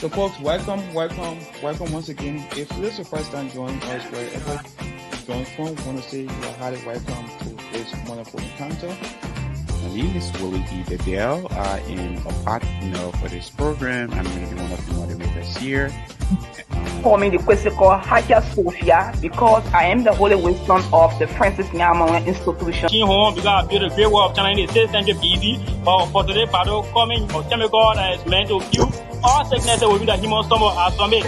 So, folks, welcome once again. If this is your first time joining us, wherever you join from, we want to say you are highly welcome to this wonderful encounter. My name is Willie D. Bedell. I am a partner for this program. I'm going to be one of the moderators here. Call me the question called Hagia Sophia because I am the Holy Wisdom of the Francis Maweah Institution. Because I built a great work of China in the 6th century BC, but for today, battle coming of chemical that is meant to kill all sickness that will be the human stomach as some make.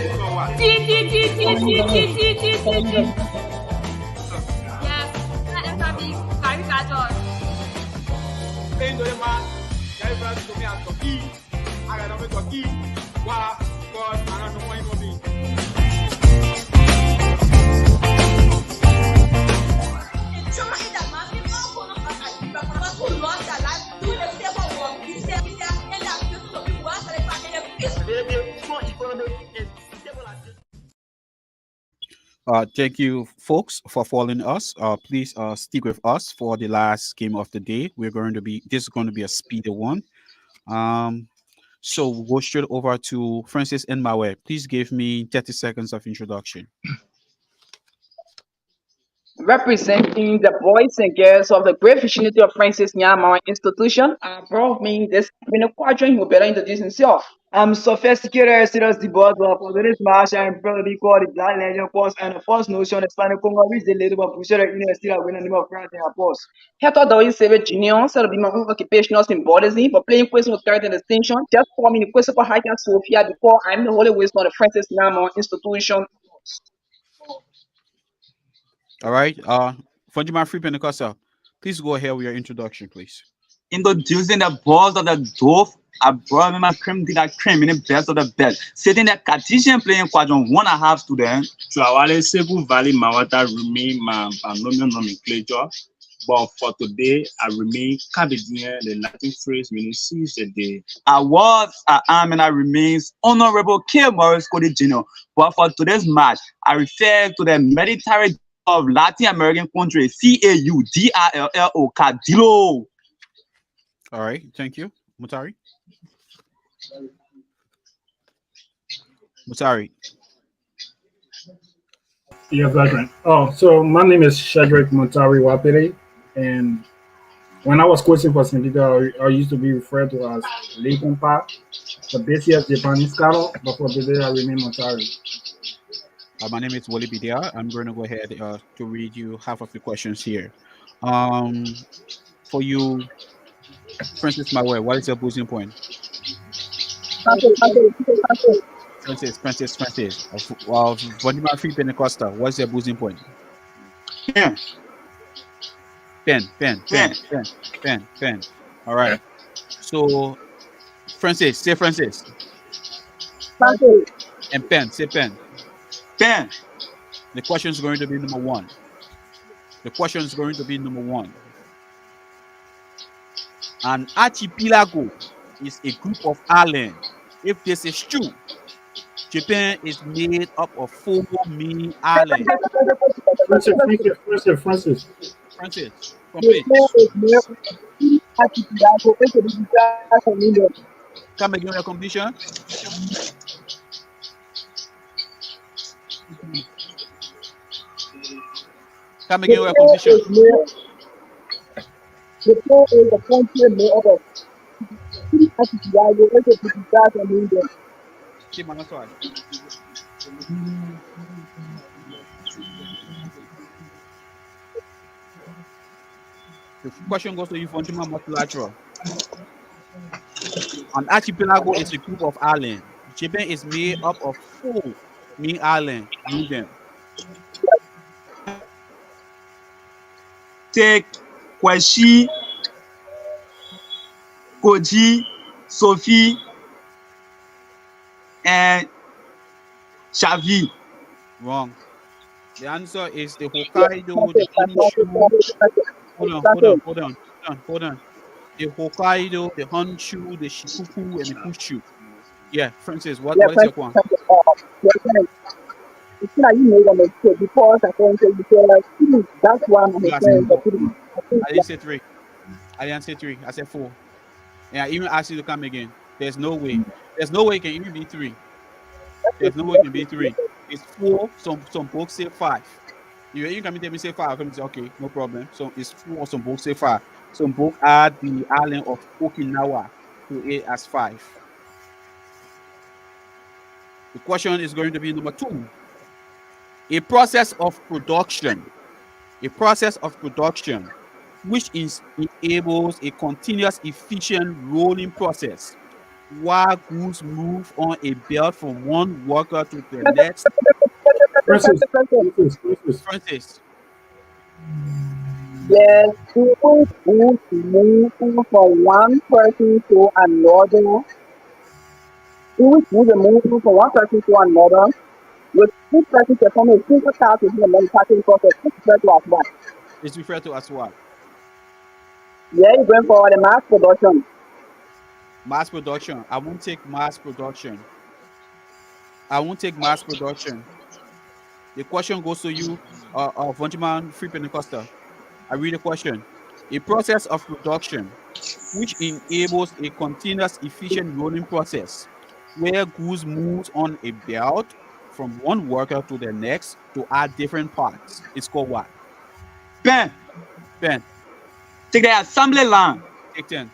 Thank you, folks, for following us. Please stick with us for the last game of the day. This is going to be a speedy one. So we'll go straight over to Francis and Maweah. Please give me 30 seconds of introduction. Representing the boys and girls of the Great Vicinity of Francis Maweah Institution, above me, this quadrant will better introduce himself. I'm sophisticated, serious debugger for this match. I'm probably called the Black Legend Force and the first notion of Spanish Congo, which the label of Pusher University of Winning the France and Force. Heto do Save Junior, so be my own occupational symbolism, but playing question with character distinction, just for me the question for Hagia Sophia before I'm the Holy Wisdom of the Francis Maweah Institution. All right. Voinjama Free Pentecostal, please go ahead with your introduction, please. Introducing the balls of the dwarf, I brought my cream to that cream in the best of the best. Sitting the Cartesian playing quadrant 1.5 students. Tuawale Sebu Valley Mawata remain my binomial nomenclature, but for today, I remain Cabedien, the Latin phrase meaning seize the day. I was, I am, and I remains Honorable K. Morris Cody Jr. But for today's match, I refer to the military of Latin American country, CAUDRLO, Cadillo. All right, thank you. Mutari. Yeah, brethren. So my name is Shadrach Montari Wapere, and when I was coaching for St. Peter, I used to be referred to as Leighton Park, but this year's Japanese scholar, but for today I remain Montari. My name is Wally Bidia. I'm going to go ahead to read you half of the questions here. For you, Francis Maweah, what is your boozing point? Francis. Voinjama Free Pentecostal, what's your boozing point? Pen. All right. So, Francis, say Francis. And pen, say pen. Pen. The question is going to be number one. An archipelago is a group of islands. If this is true, Japan is made up of 4 mini islands. Francis. Complete. Come again, your completion. Come again, your completion. Japan is a country made up of archipelago. The question goes to you, Voinjama Multilateral. An archipelago is a group of islands. Japan is made up of 4 mini islands. Read them. Take Kweshi, Koji, Sophie, and Shavi. Wrong. The answer is the Hokkaido, the Honshu. Hold on. The Hokkaido, the Honshu, the Shikoku, and the Kyushu. Yeah, Francis, what is your point? It's not you made a mistake because I think that's why I'm saying. I didn't say 3. I said 4. And I even asked you to come again. There's no way. It can even be 3. There's no way it can be 3. It's 4. Some books say 5. You can tell me say 5. I can say okay, no problem. So it's 4. Some books say 5. Some books add the island of Okinawa to it as 5. The question is going to be number 2. A process of production which enables a continuous efficient rolling process while goods move on a belt from one worker to the next. Francis. Francis. Yes, people who move from one person to another. Who move from one person to another. With each person perform a single task within the manufacturing process. This is referred to as what? It's referred to as what? Yeah, you're going for the mass production. Mass production. I won't take mass production. The question goes to you, Voinjama Free Pentecostal. I read the question. A process of production which enables a continuous efficient rolling process where goods move on a belt from one worker to the next to add different parts. It's called what? Ben, Ben, take the assembly line. take 10.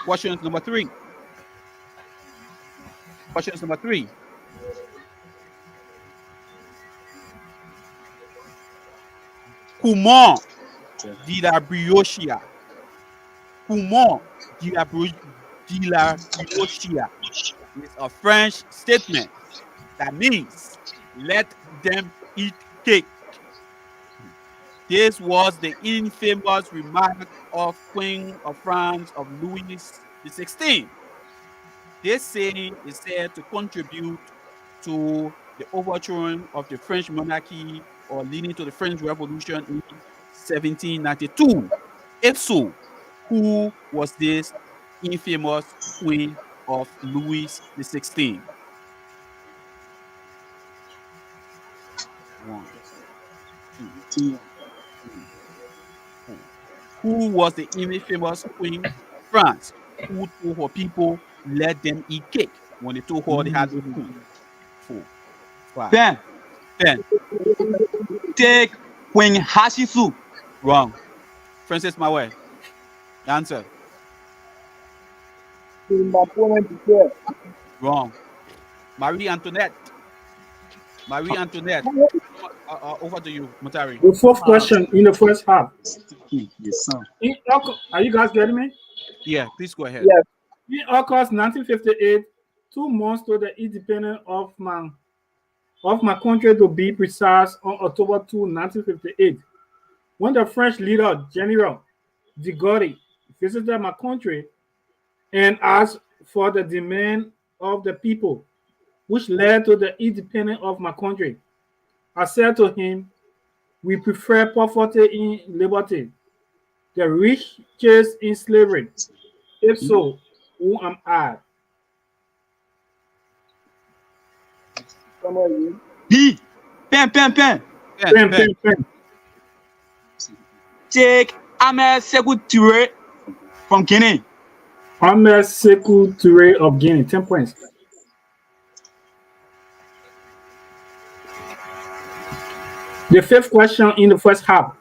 Question number 3. Comment dit la briochia? Is a French statement that means let them eat cake. This was the infamous remark of Queen of France of Louis XVI. This saying is said to contribute to the overthrowing of the French monarchy or leading to the French Revolution in 1792. If so, who was this infamous Queen of Louis XVI? 1, 2, 3, 4. Who was the infamous Queen of France who told her people let them eat cake when they told her they had no food? 4, 5, Ben, 10. take Queen Hashisu. Wrong. Francis Maweah. Answer. Wrong. Marie Antoinette. Over to you, Mutari. The fourth question in the first half. Yes, sir. Are you guys getting me? Yeah, please go ahead. Yes. In August 1958, 2 months to the independence of my country, to be precise, on October 2, 1958, when the French leader General de Gaulle visited my country and asked for the demand of the people, which led to the independence of my country. I said to him, we prefer poverty in liberty, the riches in slavery. If so, who am I? B, Ben. Pen. Take Ahmed Sekou Touré from Guinea. Ahmed Sekou Touré of Guinea, 10 points. The fifth question in the first half.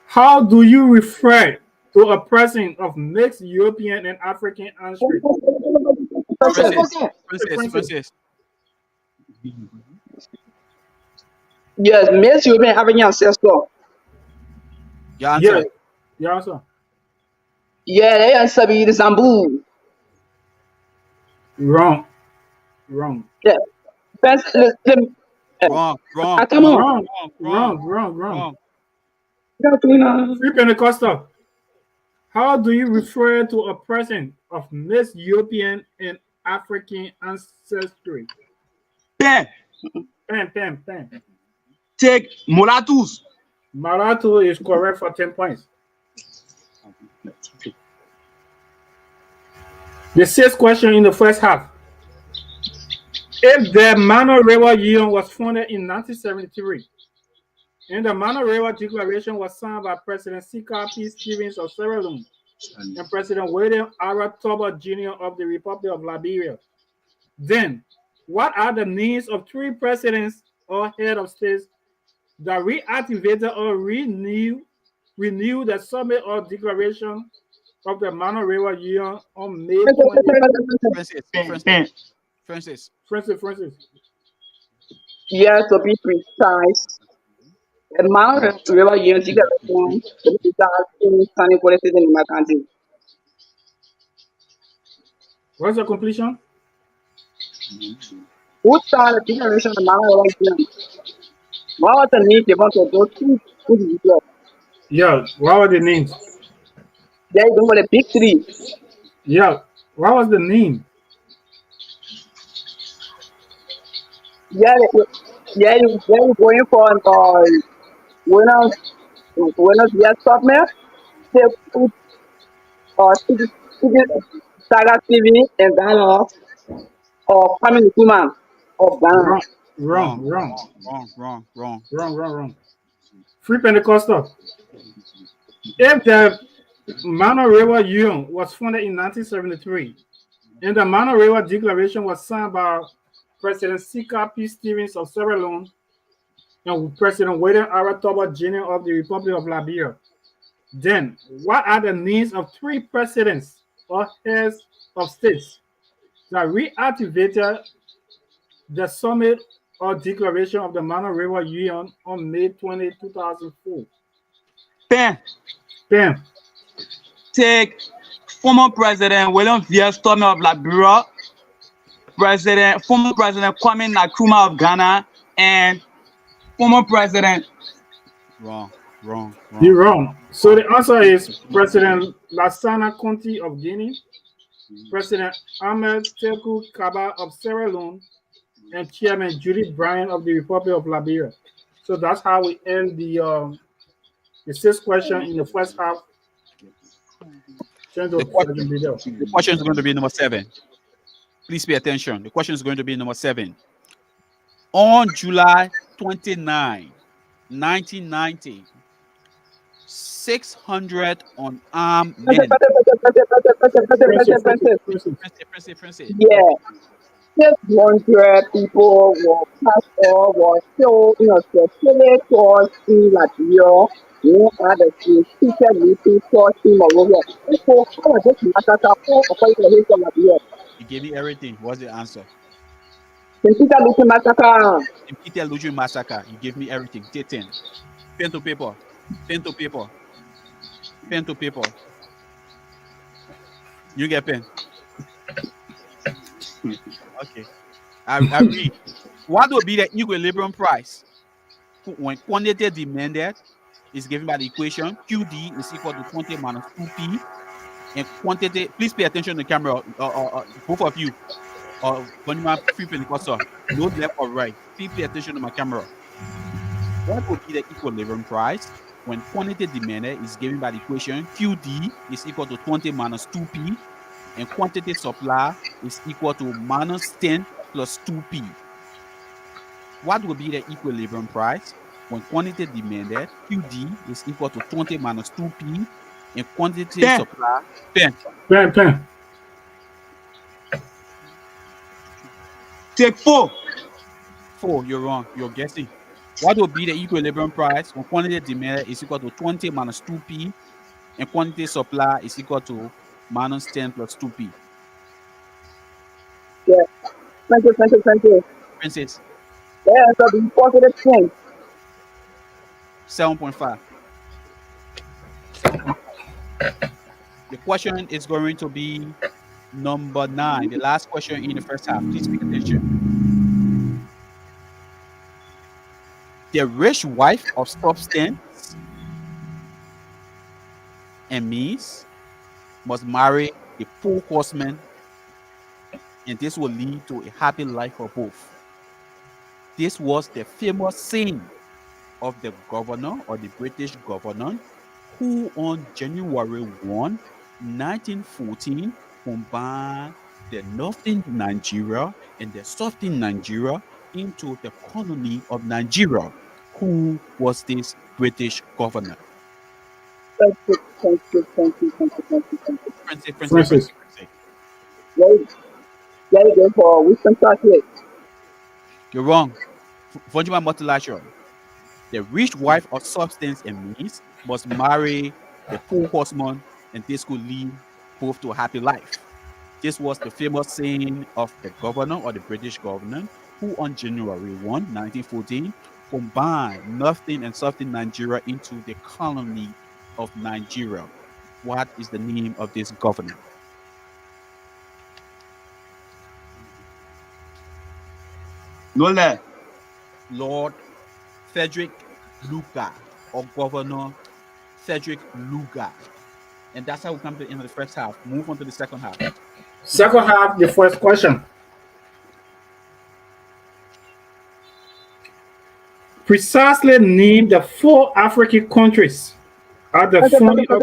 How do you refer to a person of mixed European and African ancestry? Francis. Yes, mixed European African ancestor. Your answer. Your answer. Yeah, they answer be the Zambu. Wrong. Yeah. Wrong. Come on. Wrong. Free Pentecostal. How do you refer to a person of mixed European and African ancestry? Ben, Pen. take Mulatus. Mulatto is correct for 10 points. The sixth question in the first half. If the Maweah Union was founded in 1973, and the Maweah Declaration was signed by President C. P. Stevens of Sierra Leone, and President William R. Tolbert Jr. of the Republic of Liberia. Then, what are the names of 3 presidents or head of states that reactivated or renewed the summit or declaration of the Maweah Union on May 20? Francis. Francis. Yeah, to be precise, the Maweah Union declaration is standing collected in my country. What's the completion? Who started the declaration of the Maweah Union? What was the name given to those 2 individuals? Yeah, what were the names? There you go for the big 3. Yeah, what was the name? Yeah, you going for Buenos Dias software. They put Saga TV and Ghana or Family Human of Ghana. Wrong. Free Pentecostal. If the Maweah Union was founded in 1973, and the Maweah Declaration was signed by President C.K. P. Stevens of Sierra Leone and President William R. Tolbert Jr. of the Republic of Liberia, then what are the names of 3 presidents or heads of states that reactivated the summit or declaration of the Maweah Union on May 20, 2004? Ben, take former President William V. Stormy of Liberia, former President Kwame Nkrumah of Ghana, and former President. Wrong. You're wrong. So the answer is President Lassana Conte of Guinea, President Ahmed Teku Kaba of Sierra Leone, and Chairman Judith Bryan of the Republic of Liberia. So that's how we end the 6th question in the first half. The question is going to be number 7. Please pay attention. The question is going to be number 7. On July 29, 1990, 600 unarmed men. Francis. Yeah. 600 people were passed or were still, circulated towards in Liberia. You had a teacher meeting towards in Maweah. People, how was this massacre for according to the history of Liberia? You gave me everything. What's the answer? The teacher meeting massacre. The Peter Luigi massacre. You gave me everything. Take 10. Pen to paper. You get pen. Okay. I read. What will be the equilibrium price when quantity demanded is given by the equation QD is equal to 20 minus 2P, and quantity, please pay attention to the camera, both of you, Voinjama, Free Pentecostal, no left or right, please pay attention to my camera. What will be the equilibrium price when quantity demanded is given by the equation QD is equal to 20 minus 2P, and quantity supply is equal to minus 10 plus 2P. What will be the equilibrium price when quantity demanded QD is equal to 20 minus 2P, and quantity supply 10? Take 4. 4, you're wrong. You're guessing. What will be the equilibrium price when quantity demanded is equal to 20 minus 2P, and quantity supply is equal to minus 10 plus 2P? Yeah. Thank you. Princess. Yeah, so the positive thing. 7.5. The question is going to be number 9, the last question in the first half. Please pay attention. The rich wife of substance and means must marry a poor horseman, and this will lead to a happy life for both. This was the famous saying of the governor, or the British governor, who on January 1, 1914 combined the northern Nigeria and the southern Nigeria into the colony of Nigeria. Who was this British governor? Francis, Francis, Francis. Francis, Francis. There you go for wisdom chocolate. You're wrong. Voinjama multilateral. The rich wife of substance and means must marry the poor husband, and this could lead both to a happy life. This was the famous saying of the governor or the British governor who, on January 1, 1914, combined Northern and Southern Nigeria into the colony of Nigeria. What is the name of this governor? No le. Lord Frederick Lugar, or Governor Frederick Lugar. And that's how we come to the end of the first half. Move on to the second half. Second half, the first question. Precisely name the 4 African countries at the founding of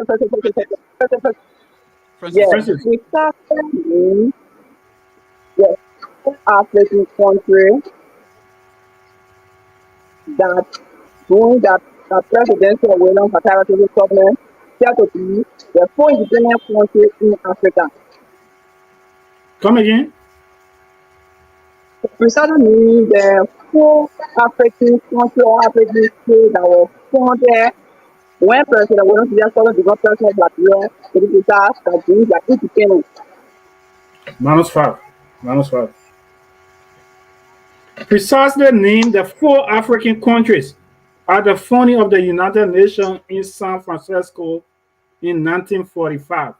Francis, Yes, Francis. we started in the African country that during that presidential William Fatara's government set to be the 4 independent countries in Africa. Come again. We started in the 4 African countries or African states that were founded when President William Fatara became president of Liberia, it is that during their independence. -5. -5. Precisely name the 4 African countries at the founding of the United Nations in San Francisco in 1945.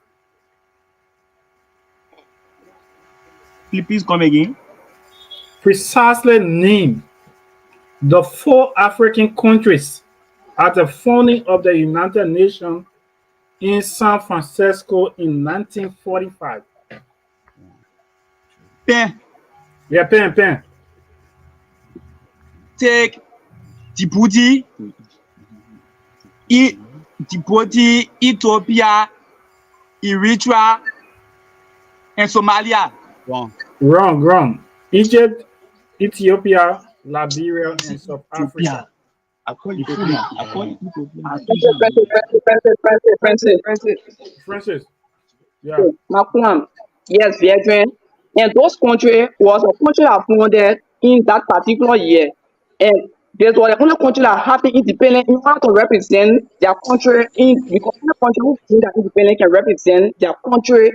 Please come again. Precisely name the 4 African countries at the founding of the United Nations in San Francisco in 1945. Pen. Yeah, pen. Take Djibouti, Ethiopia, Eritrea, and Somalia. wrong. Wrong. Egypt, Ethiopia, Liberia, and South Africa. I call Ethiopia. I call Ethiopia. Francis. Yeah. Macron. Yes, brethren. And those countries was a country that founded in that particular year. And this was the only country that had been independent in order to represent their country in because only country who think that independent can represent their country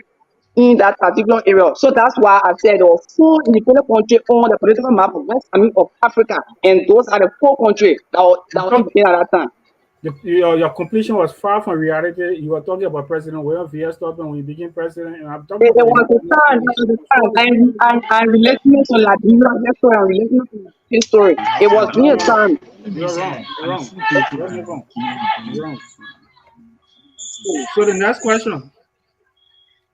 in that particular area. So that's why I said there were 4 independent countries on the political map of Africa. And those are the 4 countries that were independent at that time. Your completion was far from reality. You were talking about President William V. S. Stubben when he became president, and I'm talking There about was a time, there was a time. I'm relating it to Liberia history, I'm relating it to history. It was during a time. You're wrong. You're wrong. So the next question.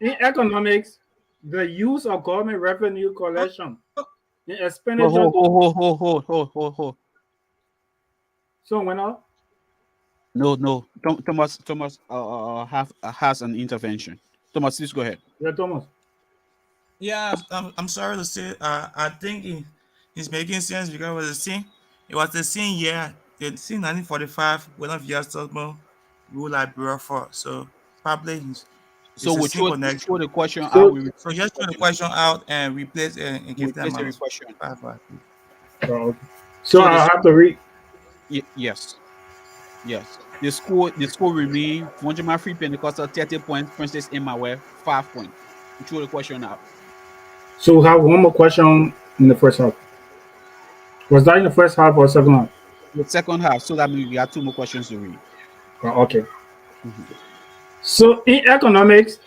In economics, the use of government revenue collection in expenditure. Ho. So when up? No. Thomas has an intervention. Thomas, please go ahead. Yeah, Thomas. Yeah, I'm sorry to say, I think it's making sense because it was the same year, the same 1945, when of years ruled Liberia for. So probably So it's a we same throw connection. the question So- out. We So just throw the question out and replace and give them replace the minus question. 5. Please. Oh, okay. So So I have to read. Yes. The score remain Voinjama Free Pentecostal 30 points, Princess in Maweah 5 points. We throw the question out. So we have one more question in the first half. Was that in the first half or second half? The second half, so that means we have 2 more questions to read. Oh, okay. Mhm. So in economics,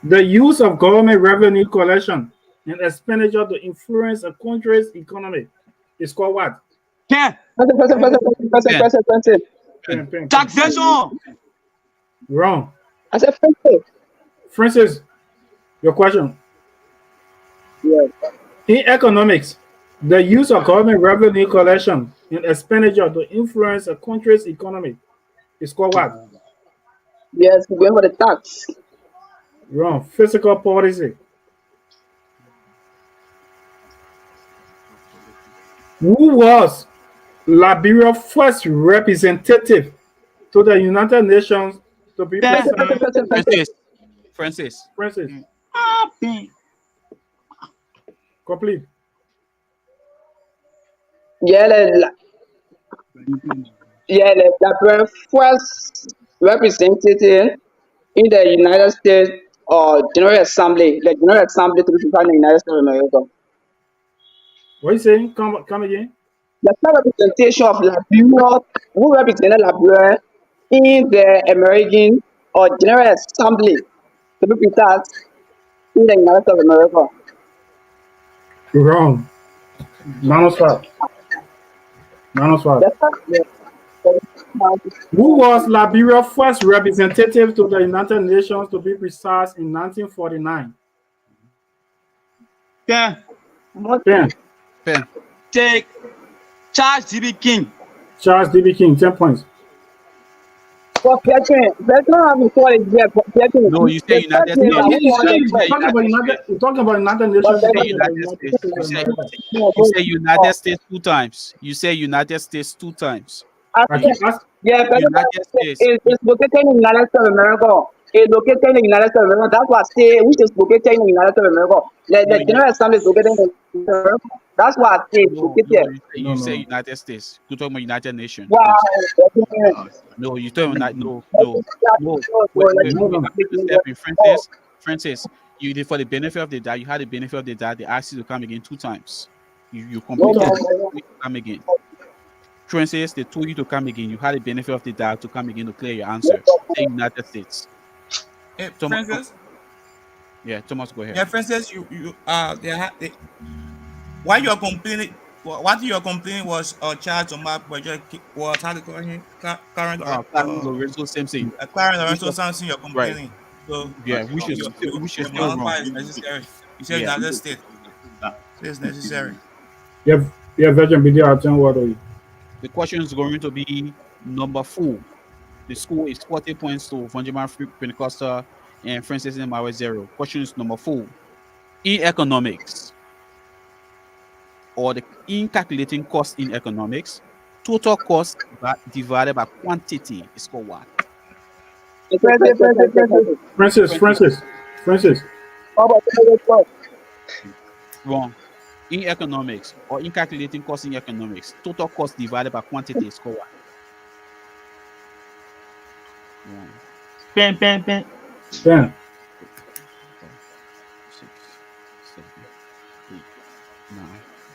the use of government revenue collection and expenditure to influence a country's economy is called what? Pen. Pen. Taxation. Wrong. I said, Francis. Francis, your question. Yes. In economics, the use of government revenue collection and expenditure to influence a country's economy is called what? Yes, we're going for the tax. Wrong. Fiscal policy. Who was Liberia's first representative to the United Nations to be Ben. precise. Francis. Francis, Ah, ben. complete. Yeah, the first representative in the United States General Assembly, the General Assembly to be found in the United States of America. What you saying? Come again. The first representation of Liberia, who represented Liberia in the American or General Assembly to be precise in the United States of America. Wrong. Manuscript. The Who was Liberia's first representative to the United Nations to be precise in 1949? Ben. Ben. Ben. Take Charles D.B. King. Charles D.B. King, 10 points. for veteran have been called veteran. No, you say United States. No, You say we're talking about United Nations. But say United States. You say United States 2 times. You say United States 2 times. I keep asking. Yeah, United States. is located in the United States of America. It's located in the United States of America. That's what I say, which is located in the United States of America. The General Assembly is located in the United States of America. That's what I say. You say United States. You talking about United Nations. Wow. No, you talking about no. Wait. Francis, you did for the benefit of the doubt. You had the benefit of the doubt. They asked you to come again 2 times. You completed it. Come again. Francis, they told you to come again. You had the benefit of the doubt to come again to clear your answer. Say United States. Hey, Thomas, Francis. Yeah, Thomas, go ahead. Yeah, Francis, why you are complaining? What you are complaining was Charles Omar project was how to call him current Lorenzo Simpson. Clarence Lorenzo Sampson. You're complaining. So Yeah, which is still wrong. Is necessary. You said United States. It's necessary. Yeah, Virgin Video, I'll tell what are you. The question is going to be number 4. The score is 40 points to Voinjama Pentecostal and Francis and Maweah 0. Question is number 4. In economics, or in calculating cost in economics, total cost divided by quantity is called what? Francis. Wrong. In economics, or in calculating cost in economics, total cost divided by quantity is called what? Ben. 5, 6, 7, 8,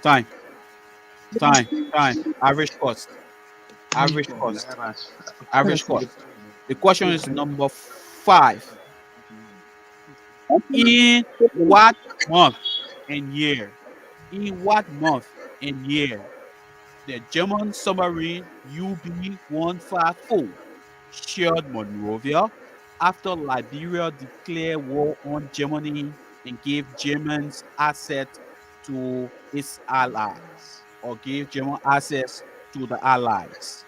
9. Time. Average cost. The question is number 5. In what month and year? The German submarine UB-154 shared Monrovia after Liberia declared war on Germany and gave Germans access to its allies, or gave German access to the allies?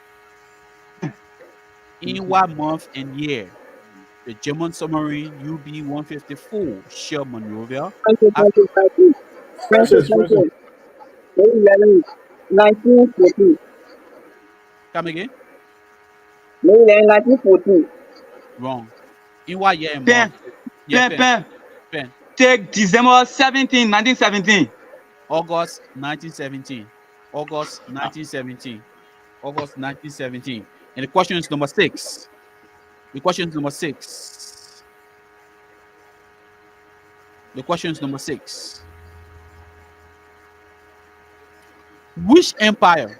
In what month and year the German submarine UB-154 shared Monrovia? Francis. 1914. Come again? 1914. Wrong. In what year and Ben. month? Yeah, Ben. Take December 17, 1917. August 1917. August 1917. And the question is number 6. The question is number 6. Which empire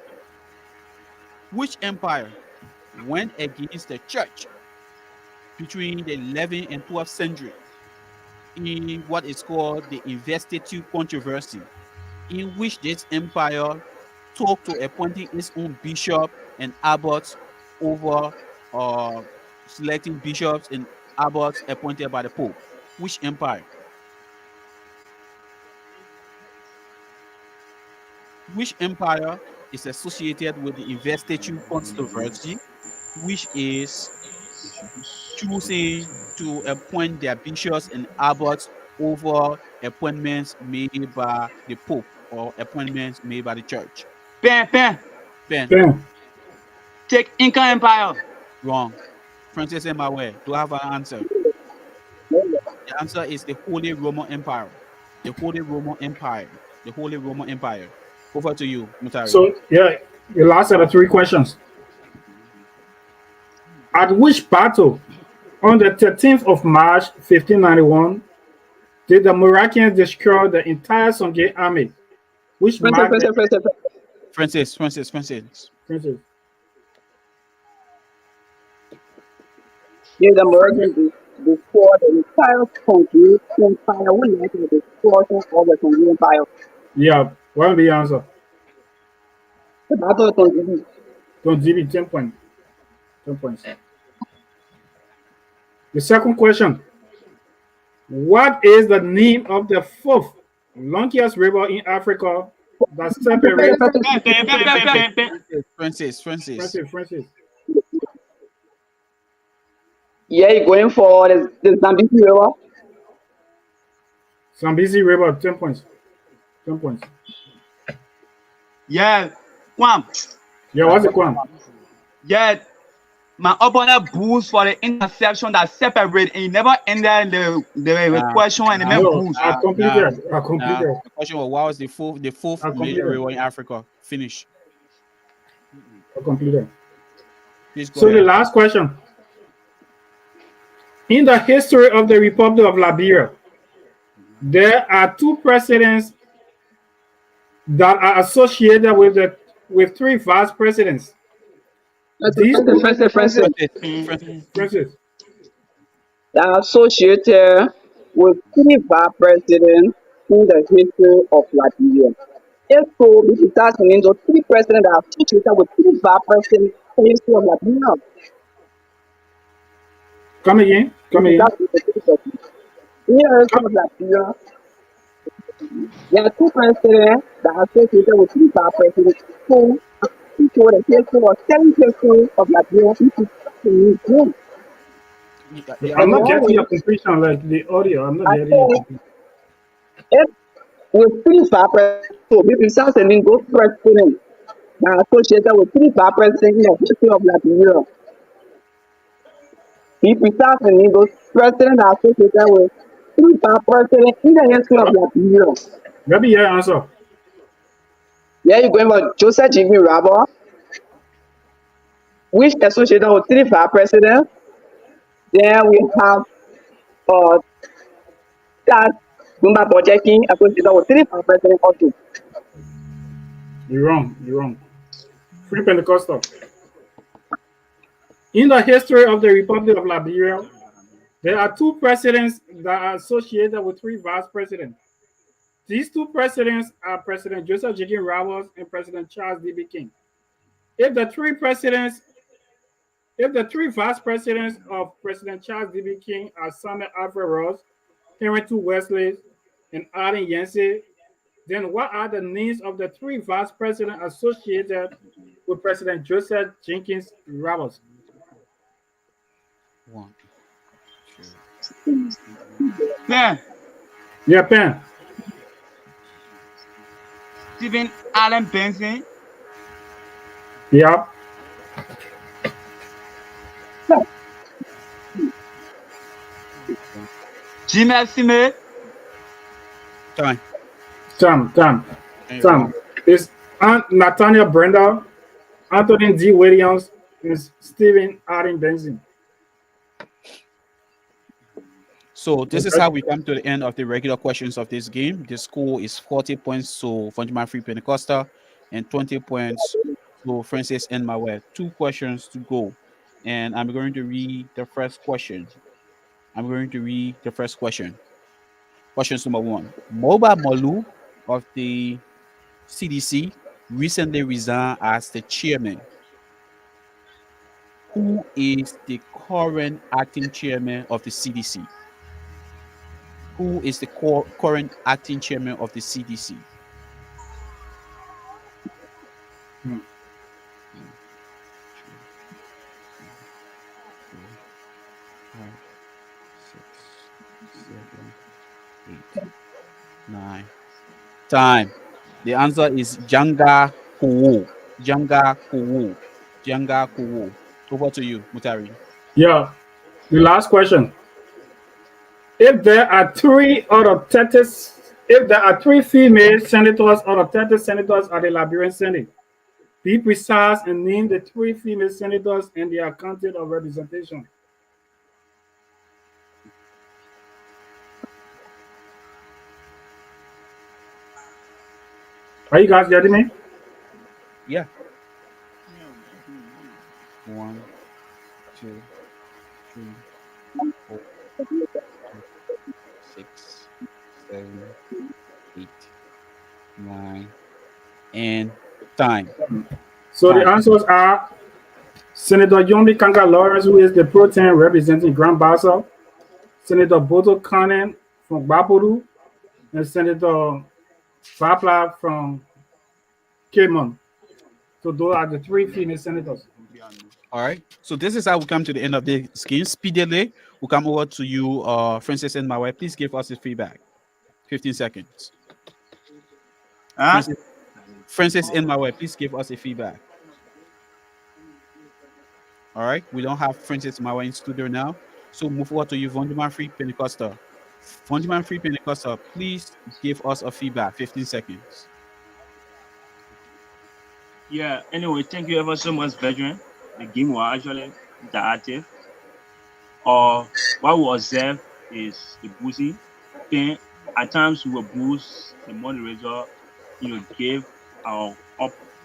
went against the church between the 11th and 12th century in what is called the investiture controversy, in which this empire took to appointing its own bishop and abbots over selecting bishops and abbots appointed by the Pope? Which empire? Which empire is associated with the investiture controversy, which is choosing to appoint their bishops and abbots over appointments made by the Pope or appointments made by the church? Ben. Ben. Take Inca Empire. Wrong. Francis and Maweah, do I have an answer? The answer is the Holy Roman Empire. The Holy Roman Empire. The Holy Roman Empire. Over to you, Mutari. So yeah, the last of the three questions. At which battle on the 13th of March 1591 did the Moroccans destroy the entire Songhai army? Which marked the Francis. Francis? Yeah, the Americans before the entire country empire when they the destruction of the Congo Empire. Yeah, what will be the answer? The Battle of Congo. Don't give me 10 points. 10 points. The second question. What is the name of the fourth longest river in Africa that separates Francis. Yeah, you're going for the Zambezi River. Zambezi River? 10 points. 10 points. Yeah, Kwam. Yeah, what's the Kwam? Yeah, my opponent boost for the interception that separate and he never ended the question and the man boost. I completed. The question was, what was the fourth major river in Africa? Finish. I completed. Please go So ahead. the last question. In the history of the Republic of Liberia, there are two presidents that are associated with three vice presidents. These Francis. They are associated with three vice presidents in the history of Liberia. If so, this is asking those three presidents that are associated with three vice presidents in the history of Liberia. Come again. In the history of Liberia, there are two presidents that are associated with three vice presidents who for the history or 10 history of Liberia. I'm not getting your completion, like the audio. I'm not getting your completion. If with three vice presidents, so maybe something those presidents that are associated with three vice presidents in the history of Liberia. If we start in those presidents are associated with three vice presidents in the history of Liberia. Let me hear your answer. Yeah, you're going for Joseph Jimmy Rabo, which associated with three vice presidents. Then we have that Zumba Bojeking associated with three vice presidents also. You're wrong. Free Pentecostal. In the history of the Republic of Liberia, there are two presidents that are associated with three vice presidents. These two presidents are President Joseph J. Rawls and President Charles D.B. King. If the three vice presidents of President Charles D.B. King are Samuel Alfred Ross, Henry Wesley, and Arden Yancey, then what are the names of the three vice presidents associated with President Joseph Jenkins Rawls? 1, 2. Pen. Yeah, Pen. Stephen Allen Benson. Yeah. Jim Esime. Time. It's Nathaniel Brenda, Anthony D. Williams, and Stephen Arden Benson. So this is how we come to the end of the regular questions of this game. The score is 40 points to Voinjama Free Pentecostal and 20 points to Francis and Maweah. 2 questions to go. And I'm going to read the first question. Questions number 1. Moba Molu of the CDC recently resigned as the chairman. Who is the current acting chairman of the CDC? Who is the current acting chairman of the CDC? Nine. Time. The answer is Janga Kuwu. Over to you, Mutari. Yeah. The last question. If there are three out of 30, if there are three female senators out of 30 senators at the Liberian Senate, be precise and name the three female senators and their county of representation. Are you guys getting me? Yeah. One, two, three, four, five, six, seven, 8, 9, and time. So the Time. answers are Senator Yomi Kanga Lawrence, who is the pro tem representing Grand Bassa, Senator Boto Kanen from Bapuru, and Senator Fapla from Cayman. So those are the three female senators. All right. So this is how we come to the end of the scheme. Speedily, we'll come over to you, Francis and Maweah. Please give us his feedback. 15 seconds. Huh? Francis and Maweah, please give us a feedback. All right. We don't have Francis Maweah in studio now. So move over to you, Voinjama Free Pentecostal. Voinjama Free Pentecostal, please give us a feedback. 15 seconds. Yeah, anyway, thank you ever so much, veteran. The game was actually interactive. What we observe is the boosting. Then at times we will boost the moderator, gave our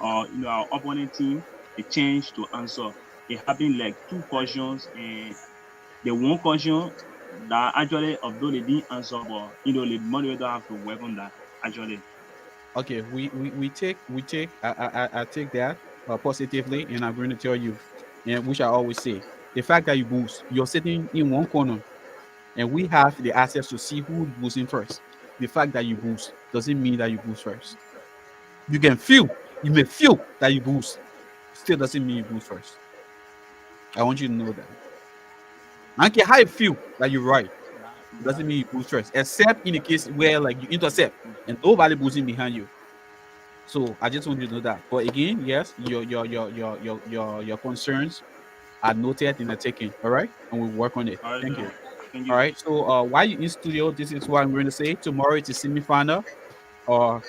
our opponent team the chance to answer. It happened like two questions, and the one question that actually, although they didn't answer, but the moderator have to work on that actually. Okay, I take that positively, and I'm going to tell you, and which I always say, the fact that you boost, you're sitting in one corner, and we have the access to see who's boosting first. The fact that you boost doesn't mean that you boost first. You can feel, you may feel that you boost, still doesn't mean you boost first. I want you to know that. I don't care how you feel that you're right, it doesn't mean you boost first, except in the case where like you intercept and nobody boosting behind you. So I just want you to know that. But again, yes, your concerns are noted in the taking. All right, and we'll work on it. All right, Thank you. thank All you. right. So while you in studio, this is what I'm going to say. Tomorrow it's a semi-final. Uh,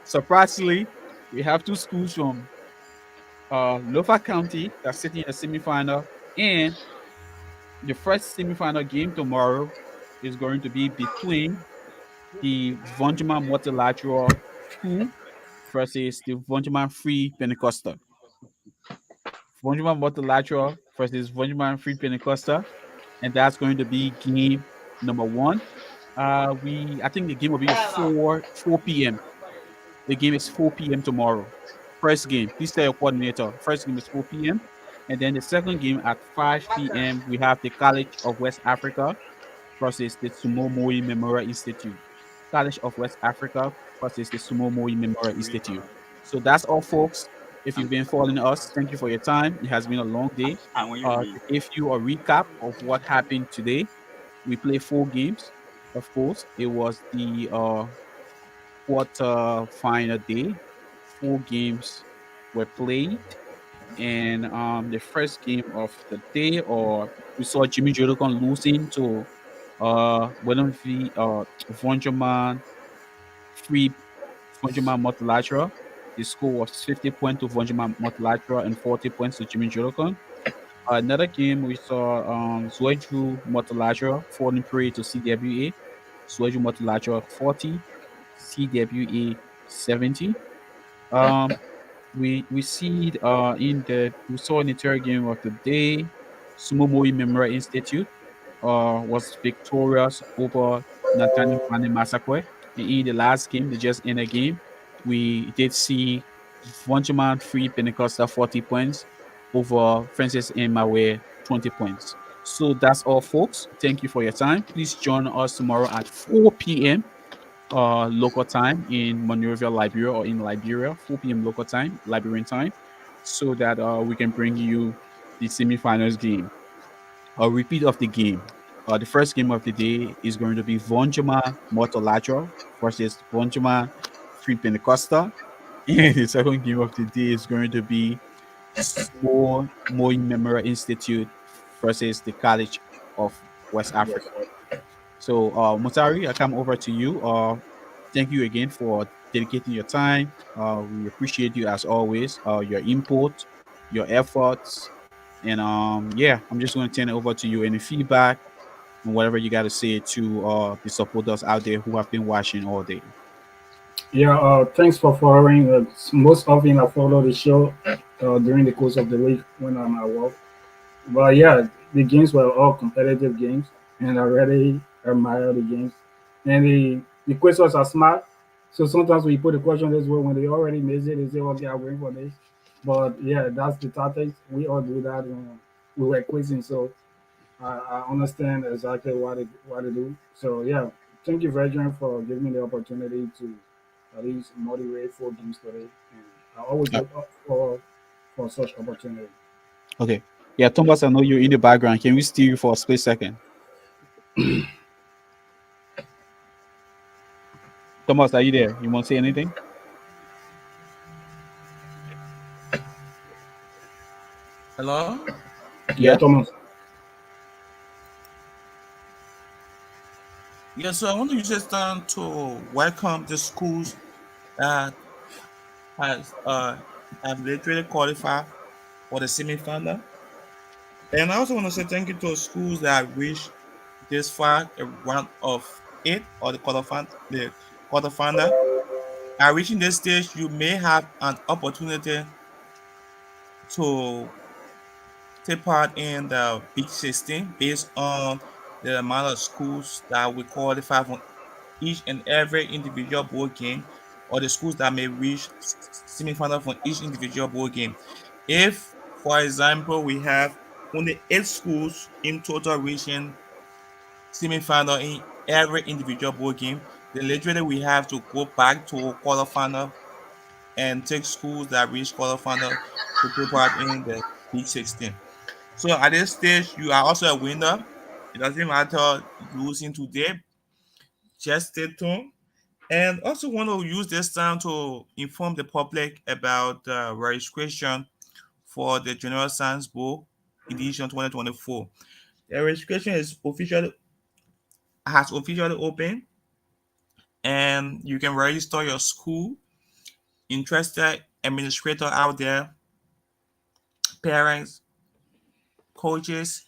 surprisingly, we have two schools from Lofa County that's sitting in the semi-final, and the first semi-final game tomorrow is going to be between the Voinjama Multilateral School versus the Voinjama Free Pentecostal. Voinjama Multilateral versus Voinjama Free Pentecostal, and that's going to be game number one. I think the game will be 4 p.m. The game is 4 p.m. tomorrow. First game, please tell your coordinator. First game is 4 p.m. And then the second game at 5 p.m. We have the College of West Africa versus the Sumo Moi Memorial Institute. College of West Africa versus the Sumo Moi Memorial Institute. So that's all, folks. If you've been following us, thank you for your time. It has been a long day. And when you're To give you a recap of what happened today, we played 4 games. Of course, it was the quarter final day. 4 games were played, and the first game of the day, or we saw Jimmy Jodocon losing to one of the Vonjaman free Vonjaman multilateral. The score was 50 points to Vonjaman multilateral and 40 points to Jimmy Jodocon. Another game we saw Zweju multilateral falling prey to CWA. Zweju multilateral 40, CWA 70. Um, we see we saw in the third game of the day, Sumomoi Memorial Institute was victorious over Nathaniel Fane Massacre. And in the last game, the just in a game, we did see Vonjaman Free Pentecostal 40 points over Francis and Maweah 20 points. So that's all, folks. Thank you for your time. Please join us tomorrow at 4 p.m. Local time in Monrovia, Liberia, or in Liberia, 4 p.m. local time, Liberian time, so that we can bring you the semifinals game. A repeat of the game. The first game of the day is going to be Vonjama Multilateral versus Vonjama Free Pentecostal. And the second game of the day is going to be Moy Memorial Institute versus the College of West Yes, Africa. So, Mutari, I come over to you. Thank you again for dedicating your time. We appreciate you as always. Your input, your efforts, and yeah, I'm just going to turn it over to you. Any feedback and whatever you got to say to the supporters out there who have been watching all day. yeah. Thanks for following. Most often I follow the show during the course of the week when I'm at work. But yeah, the games were all competitive games, and I really admire the games. And the questions are smart. So sometimes we put the question this way when they already missed it, they say, "Okay, I'm going for this." But yeah, that's the tactics. We all do that when we were quizzing. So I understand exactly what they do. So yeah, thank you very much for giving me the opportunity to at least moderate 4 games today. And I always Uh, look up for such opportunity. okay. Yeah, Thomas, I know you're in the background. Can we steal you for a split second? Thomas, are you there? You want to say anything? Hello? Yeah, Yeah. Thomas. Yeah, so I want to use this time to welcome the schools that has have literally qualified for the semi-final. And I also want to say thank you to schools that reached this far, the round of eight or the quarterfinal. By reaching this stage, you may have an opportunity to take part in the Big 16 based on the amount of schools that will qualify for each and every individual board game, or the schools that may reach semi-final for each individual board game. If, for example, we have only 8 schools in total reaching semi-final in every individual board game, then literally we have to go back to quarterfinal and take schools that reach quarterfinal to take part in the Big 16. So at this stage, you are also a winner. It doesn't matter losing today. Just stay tuned. And also want to use this time to inform the public about the registration for the General Science Bowl edition 2024. The registration has officially opened, and you can register your school, interested administrator out there, parents, coaches,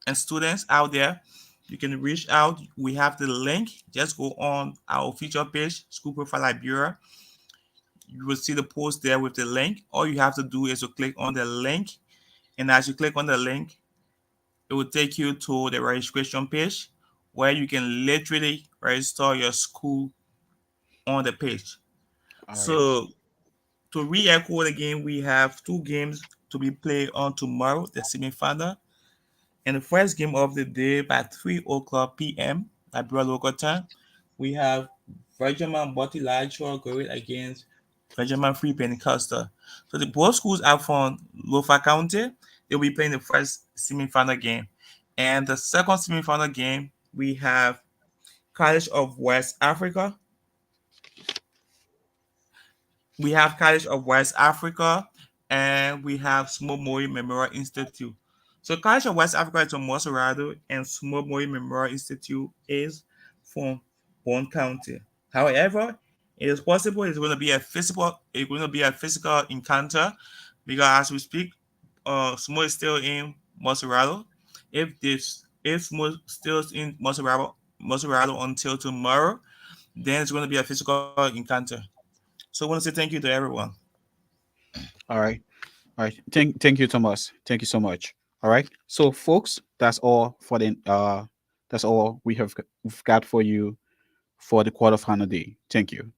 and students out there. You can reach out. We have the link. Just go on our official page, School Profile Liberia. You will see the post there with the link. All you have to do is to click on the link. And as you click on the link, it will take you to the registration page where you can literally register your school on the page. All right. So to re-echo again, we have 2 games to be played on tomorrow, the semi-final. And the first game of the day by 3 o'clock p.m. Liberia local time, we have Voinjama multilateral going against Voinjama Free Pentecostal. So the both schools are from Lofa County. They'll be playing the first semi-final game. And the second semi-final game, we have College of West Africa. We have College of West Africa, and we have Small Memorial Institute. So College of West Africa is from Moserado, and Small Memorial Institute is from Bond County. However, it is possible it's going to be a physical encounter because as we speak, Small is still in Moserado. If Small still in Moserado until tomorrow, then it's going to be a physical encounter. So I want to say thank you to everyone. All right. All right. Thank you, Thomas. Thank you so much. All right. So, folks, that's all we've got for you for the quarterfinal day. Thank you.